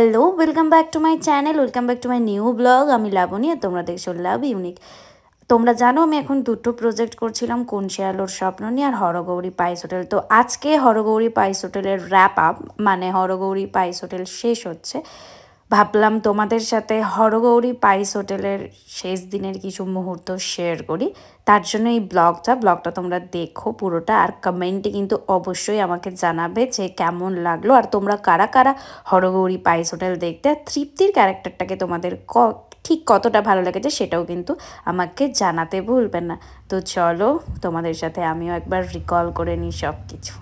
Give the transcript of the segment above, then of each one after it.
Hello, welcome back to my channel, welcome back to my new blog. আমি লাবণী আর তোমরা দেখছো লাভ unique. তোমরা জানো আমি এখন দুটো প্রজেক্ট করছিলাম, কোন শেয়ালোর স্বপ্ন নিয়ে আর হরগৌরী পাইস হোটেল। তো আজকে হরগৌরী পাইস হোটেলের র্যাপ আপ, মানে হরগৌরী পাইস হোটেল শেষ হচ্ছে। ভাবলাম তোমাদের সাথে হরগৌরী পাইস হোটেলের শেষ দিনের কিছু মুহূর্ত শেয়ার করি। তার জন্য এই ব্লগটা তোমরা দেখো পুরোটা, আর কমেন্টে কিন্তু অবশ্যই আমাকে জানাবে যে কেমন লাগলো, আর তোমরা কারা কারা হরগৌরী পাইস হোটেল দেখতে, আর তৃপ্তির ক্যারেক্টারটাকে তোমাদের ঠিক কতটা ভালো লেগেছে সেটাও কিন্তু আমাকে জানাতে ভুলবেন না। তো চলো তোমাদের সাথে আমিও একবার রিকল করে নিই সব কিছু।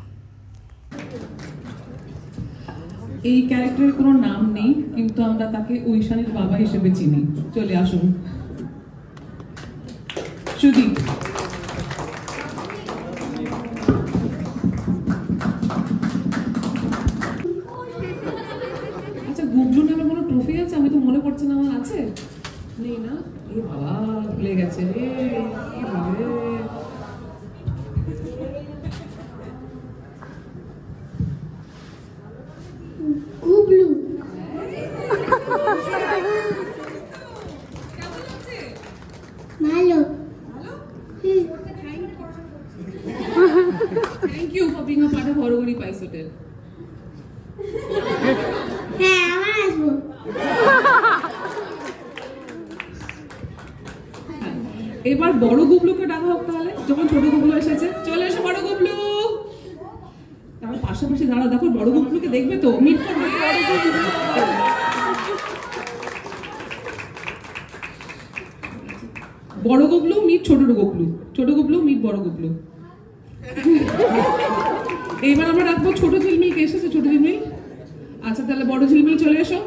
এই ক্যারেক্টারের কোনো নাম নেই, কিন্তু আমরা তাকে ঐশানীর বাবা হিসেবে চিনি। চলে আসুন সুদীপ। আচ্ছা, গুবলু নামে কোনো ট্রফি আছে? আমি তো মনে পড়ছে না আমার আছে। নেই না? এ বাবা, ভুলে গেছে রে। গুবলু ভালো। Thank you for being a part of Horogori Pais Hotel. হ্যাঁ, আবার আসবো। এবার বড় গুবলুকে ডাকা হোক তাহলে, যখন ছোট গুবলু এসেছে। চলে এসো বড় গুবলু। তার পাশাপাশি দাঁড়া, দেখো বড় গুবলুকে দেখবে তো, মিট করবে। বড় গুবলু মিট ছোট গুবলু, ছোট গুবলু মিট বড় গুবলু। এইবার আমরা রাখবো ছোট ঝিলমিল। কে এসেছে ছোট ঝিলমিল? আচ্ছা, তাহলে বড় ঝিলমিল চলে এসো।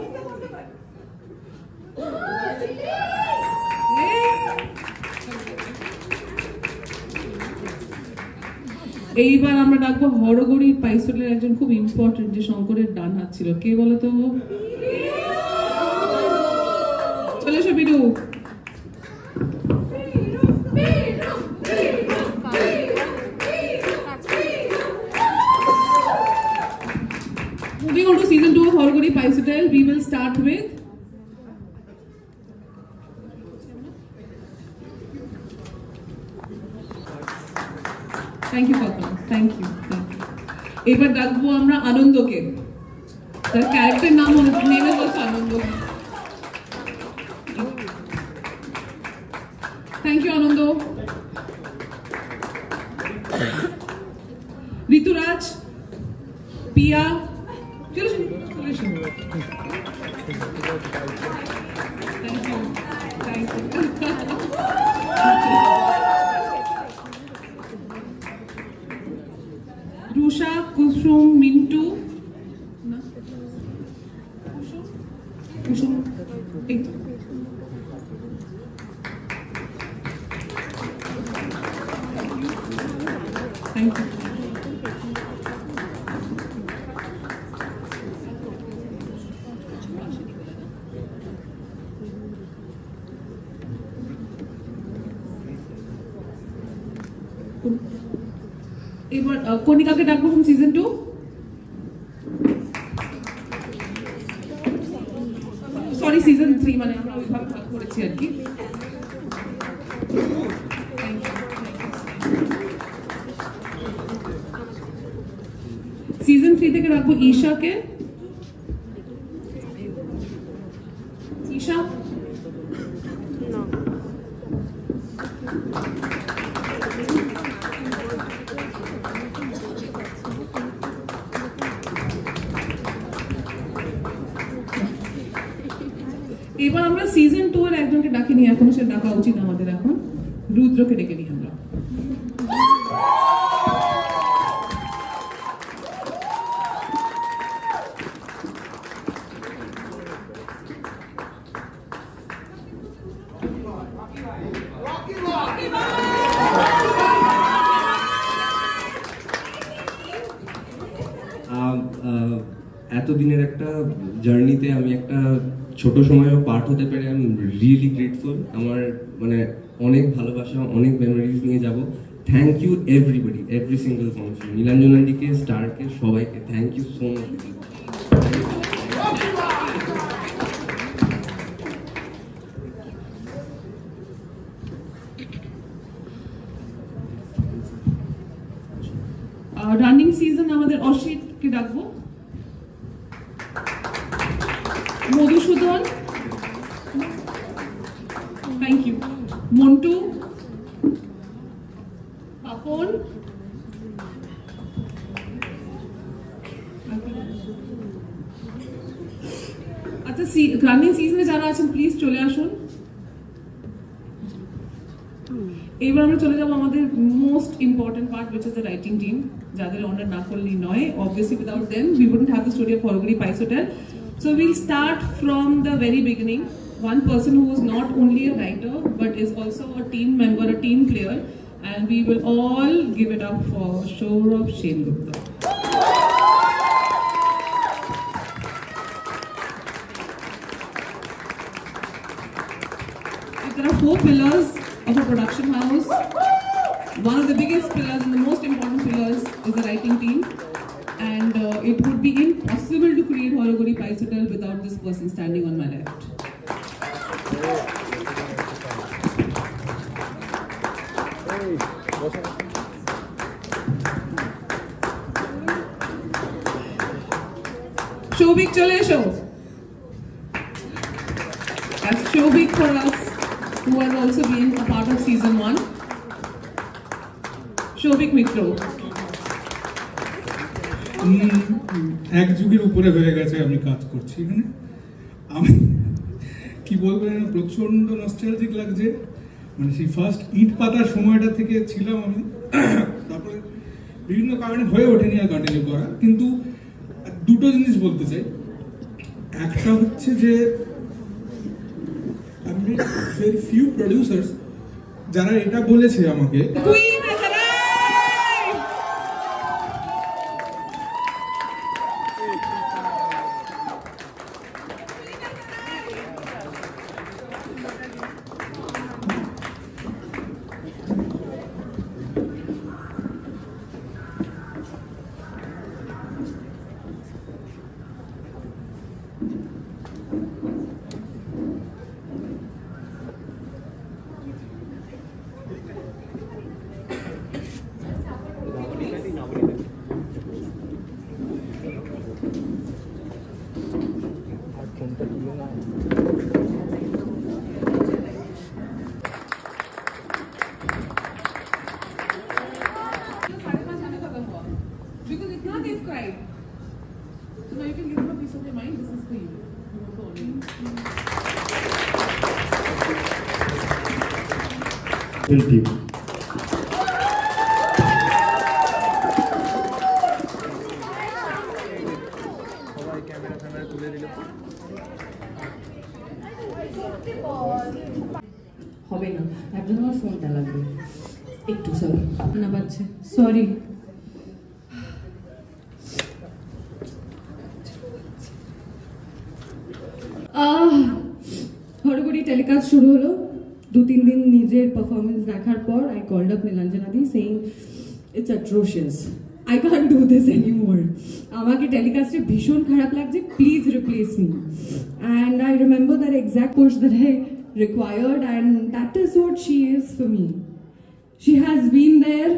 এইবার আমরা ডাকবো হরগৌরী পাইস হোটেলের একজন খুব ইম্পর্টেন্ট, যে শঙ্করের ডান হাত ছিল। কে বলো তো? চলে এসো বিরু। Moving on to season 2 of Horogori Pais Hotel, we will start with Thank you, Papa. Thank you. এবার ডাকবো আমরা আনন্দকে। তার ক্যারেক্টার নাম নেমে বলছে আনন্দ। থ্যাংক ইউ আনন্দ। ঋতুরাজ, পিয়া, চলে এসো। Thank you, thank you. Rusha, Kusum, Mintu, Kusum, এই তো। Thank you. এবার কণিকাকে ডাকবো from season 2। সরি, season 3, মানে আমরা ওইভাবে ভাগ করেছি আর কি। season 3 থেকে রাখবো ঈশাকে। ঈশা, এবার আমরা সিজন 2 এর একজনকে ডাকি নিয়ে, এখন সে ডাকা উচিত আমাদের। এখন রুদ্রকে ডেকে নিই আমরা। এতদিনের একটা জার্নিতে আমি একটা ছোট সময়েও পার্ট হতে পেরে আমি রিয়েলি গ্রেটফুল। আমার মানে অনেক ভালোবাসা, অনেক মেমোরিজ নিয়ে যাব। Thank you everybody, every single function, নীলাঞ্জনাদিকে, স্টারকে, সবাইকে thank you so much. Running season আমাদের অসিতকে ডাকবো, মধুসূদন, থ্যাংক ইউ, মন্টু, পাপন, আচ্ছা রানিং সিজনে যারা আছেন প্লিজ চলে আসুন। এবার আমরা চলে যাবো আমাদের most important part, which is the writing team, যাদের অনার না করলেই নয়। Obviously without them we wouldn't have the story of Horoguri Pice Hotel. So we'll start from the very beginning. One person who is not only a writer but is also a team member, a team player, and we will all give it up for Saurabh Sengupta. There are 4 pillars of a production house. One of the biggest pillars and the most important pillars is the writing team, and it would be impossible to create Horoguri Pice Hotel without this person standing on my left. Shobik chole esho. That's Shobik for us, who has also been a part of season 1. Shobik Mitro. এক যুগের উপরে হয়ে গেছে আমি কাজ করছি এখানে। আমি কি বলবো, প্রচন্ড নস্টালজিক লাগছে। মানে সেই ফার্স্ট ইট পাতার সময়টা থেকে ছিলাম আমি, তারপরে বিভিন্ন কারণে হয়ে ওঠেনি আর কন্টিনিউ করা। কিন্তু দুটো জিনিস বলতে চাই। একটা হচ্ছে যে আমি ভেরি ফিউ প্রডিউসার্স যারা এটা বলেছে আমাকে, because it's not they've cried. So now you can give them a piece of your mind. This is for you. Thank you. হবে না, একজন আমার ফোনটা লাগবে একটু, সরি না বাজছে, সরি। হরগরি টেলিকাস্ট শুরু হলো। 2-3 দিন নিজের পারফরমেন্স দেখার পর I called up Nilanjana di saying it's atrocious, I can't do this anymore. আমাকে টেলিকাস্টে ভীষণ খারাপ লাগছে, please replace me. And I remember that exact push that I required, and that is what she is for me. She has been there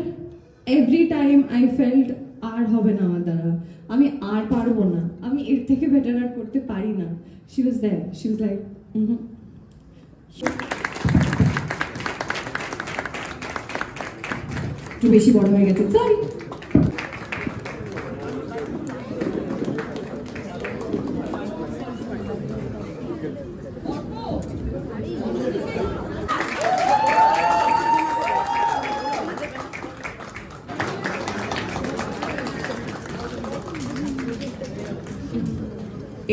every time I felt আর হবে না আমার দ্বারা, আমি আর পারবো না, আমি এর থেকে বেটার আর করতে পারি না। She was there, she was like একটু বেশি বড় হয়ে গেছে, সরি।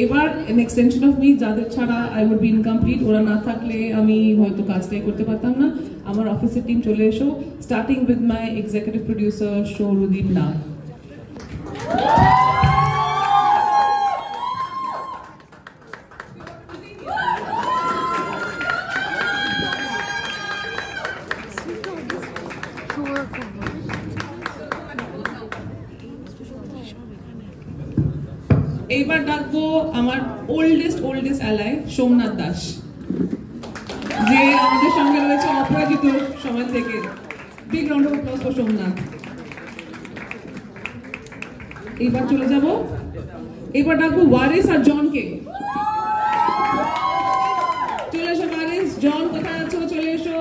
এবার an extension of me, যাদের ছাড়া I would be incomplete, ওরা না থাকলে আমি হয়তো কাজটাই করতে পারতাম না। আমার অফিসের টিম চলে এসো, starting with my executive producer Sourodeep Nag. এইবার ডাকবো আমার ওল্ডেস্ট অ্যালাই সোমনাথ দাস, যে আমাদের সঙ্গে রয়েছে অপরাজিত সময় থেকে। Big round of applause for Somnath. এবার চলে যাব, এবার ডাকবো ওয়ারিস আর জনকে। চলে এসো ওয়ারিস, জন কোথায় আছো চলে এসো।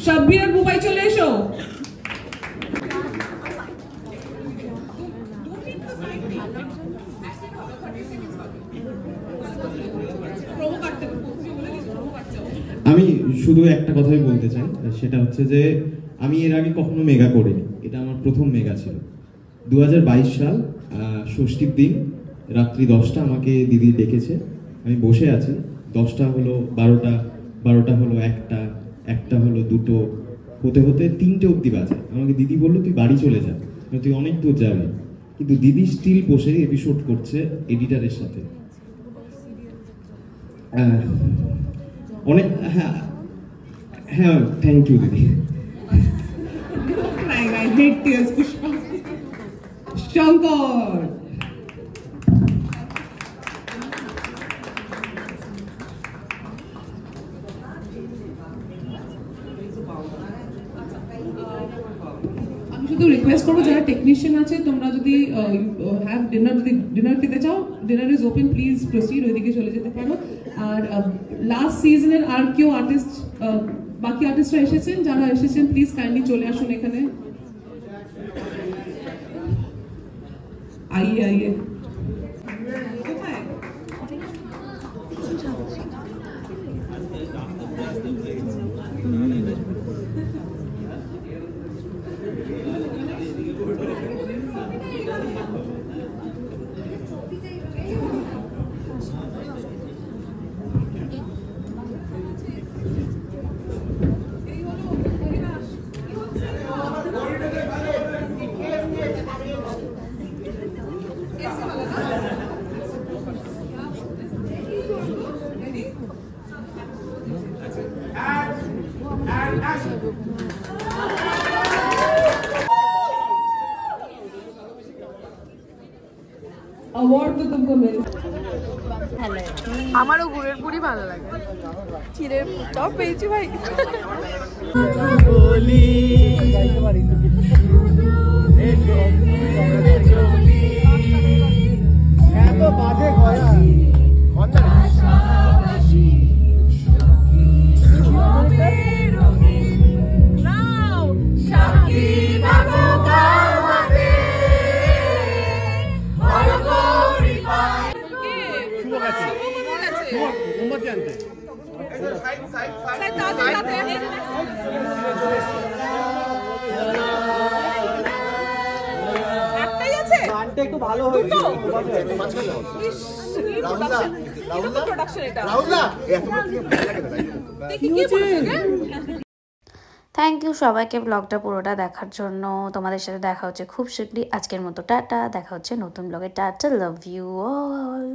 শাব্বির আর বুবাই চলে এসো। আমি শুধু একটা কথাই বলতে চাই, সেটা হচ্ছে যে আমি এর আগে কখনো মেগা করিনি, এটা আমার প্রথম মেগা ছিল। 2022 সাল ষষ্ঠীর দিন রাত্রি 10টা আমাকে দিদি ডেকেছে, আমি বসে আছি, 10টা হলো 12টা, 12টা হলো 1টা, 1টা হলো 2টো, হতে হতে 3টে অবধি বাজে। আমাকে দিদি বললো তুই বাড়ি চলে যা, তুই অনেক দূর যাবি, কিন্তু দিদি স্টিল বসে এপিসোড করছে এডিটারের সাথে। অনেক, হ্যাঁ হ্যাঁ, থ্যাংক ইউ দিদি। শঙ্কর, আমি শুধু রিকোয়েস্ট করবো যারা টেকনিশিয়ান আছে, তোমরা যদি হ্যাভ ডিনার, যদি ডিনার খেতে চাও, dinner is open, please proceed, ওইদিকে চলে যেতে পারো। আর লাস্ট সিজনের আর কেউ আর্টিস্ট, বাকি আর্টিস্টরা এসেছেন, যারা এসেছেন প্লিজ কাইন্ডলি চলে আসুন এখানে। আইয়ে আইয়ে, अवार्ड तो तुमको मिल। আমারও গুড়ের পুরি ভালো লাগে, চিড়ের পুরটাও পেয়েছি ভাই। এত বাজে গয়া একটু ভালো হয়েছে। থ্যাংক ইউ সবাইকে ব্লগটা পুরোটা দেখার জন্য। তোমাদের সাথে দেখা হচ্ছে খুব শীঘ্রই। আজকের মতো টাটা, দেখা হচ্ছে নতুন ব্লগে। Ta ta, love you all.